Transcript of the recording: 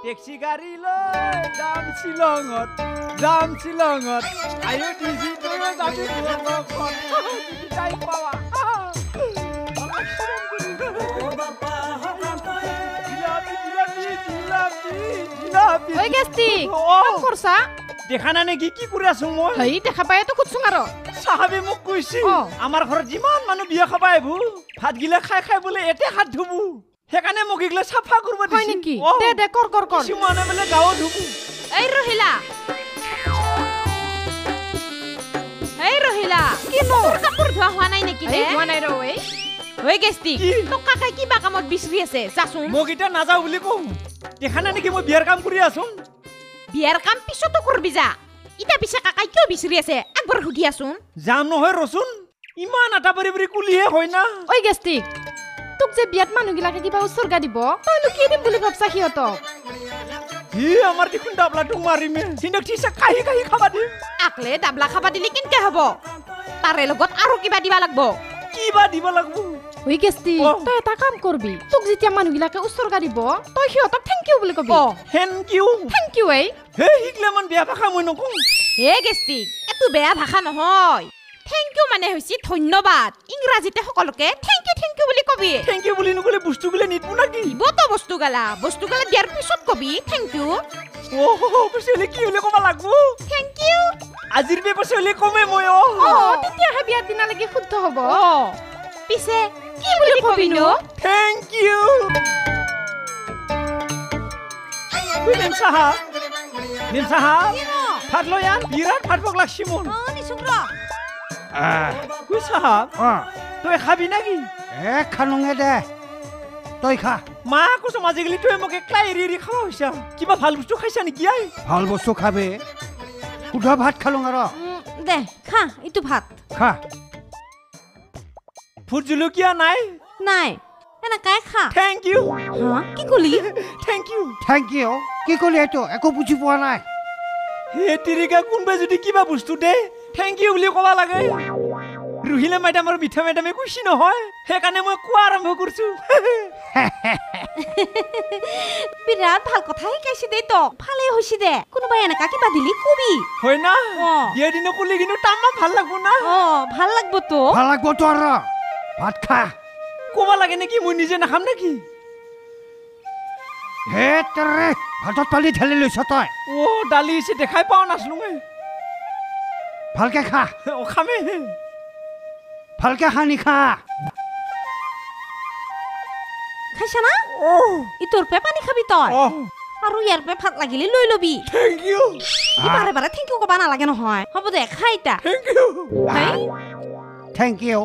taxi গাড়ী লৈ যাম শ্বিলঙত আয়ো দিছি তই যাবি তাই পাৱা ওই গেস্তি কাম কৰছা দেখা না নেকি কি কৰি আছো মই হেই দেখা পায় তো খুদছুং আৰু সাহাবে মোক কৈছি আমাৰ ঘৰত যিমান মানুহ বিয়া খাবা আইবু ভাত গিলা খাই বোলে এতে হাত ধুবু হেকানে মোক ইগলা সাফা কৰিব দিছি হয় নেকি দে কৰ কিছুমানে বোলে গাও ধুবু এই ৰহিলা কিনো কাপোৰ ধোৱা হোৱা নাই নেকি দে হোৱা নাই ৰৈ ওই গেস্তি তো কাকাই কিবা কামত বিছৰি আছে যাচোন মোক ইটা নাযাও বুলি কও দেখা না নেকি মই বিয়াৰ কাম কৰি আছো বিয়াৰ কাম পিছতো কৰবি যা ইটা পিছে কাকাই কিয় বিছৰি আছে একবাৰ সুধি আছোন যাম নহয় ৰচোন ইমান আটা পৰি কুলিহে হয় না ওই গেস্তি তোক যে বিয়াত মানুহগিলাকে কিবা উৎসৰ্গা দিব তইনো কি দিম বুলি ভাবছা সিহঁতক হি আমাৰ দেখোন ডাবলাটো মাৰিমে সিনক ঠিকছে কাহি খাবা দিম আকলে ডাবলা খাবা দিলি কেনকে হ'ব তাৰে লগত আৰু কিবা দিবা লাগব কিবা দিব লাগব ওই গেস্তি তই এটা কাম কৰবি তোক যেতিয়া মানুহগিলাকে উৎসৰ্গা দিব তই সিহঁতক থেংক ইউ বুলি কবি থেংক ইউ এই হে হিগলেমান বেয়া ভাষা মই নকওঁ হে গেস্তি এটো বেয়া ভাষা নহয় থেংক ইউ মানে হৈছে ধন্যবাদ ইংৰাজীতে সকলোকে থেংক ইউ বুলি কবি থেংক ইউ বুলি নকলে বস্তুগুলা নিদবো নাকি দিবতো বস্তুগালা দিয়াৰ পিছত কবি থেংক ইউ পিছলে কি হলে কবা লাগবো থেংক ইউ আজিৰ পিছলে কমে মই তেতিয়াহে বিয়াৰ দিনালৈকে শুদ্ধ হ'ব পিছে কি বুলি কবি নো থেংক ইউ নিম সাহাব ভাত লৈ আন বিৰাট ভাত পক লাগছি মোৰ নিচুক্ৰ কুই সাহাব তই খাবি নাকি খানুঙে দে তই খা মা কৈছ আজিকালি তই মোক একলা এৰি খাৱা হৈছা কিবা ভাল বস্তু খাইছা নেকি আই ভাল বস্তু খাবে শুদ্ধ ভাত খালুং আৰু দে খা ইটো ভাত খা ভোট জলকীয়া নাই এনেকাই খা থেংক ইউ কি কলি থেংক ইউ কি কলি এইটো একো বুজি পোৱা নাই হে তিৰিকা কোনবাই যদি কিবা বস্তু দে থেংক ইউ বুলি ক'বা লাগে ৰুহিলা মেডাম আৰু মিঠা মেডামে কৈছি নহয় সেইকাৰণে মই কোৱা আৰম্ভ কৰিছো বিৰাট ভাল কথা শিকাইছি দে তক ভালে হৈছি দে কোনোবাই এনেকা কিবা দিলি কবি হয় না বিয়াৰ দিনা কলি কিন্তু তামাম ভাল লাগব না ভাল লাগব তো আৰু ভাত খা ক'বা লাগে নেকি মই নিজে নাখাম নেকি হে তৰে ভাতত পালি ঢালি লৈছ তই দালি আছে দেখাই পাওঁ নাছলো ভালকে খা খামে ভালকে খানি খা খাইছা না ইটোৰ পে পানী খাবি তই আৰু ইয়াৰ পে ভাত লাগিলে লৈ লবি থেংক ইউ বাৰে থেংক ইউ কবা নালাগে নহয় হ'ব দে খাই তা থেংক ইউ থেংক ইউ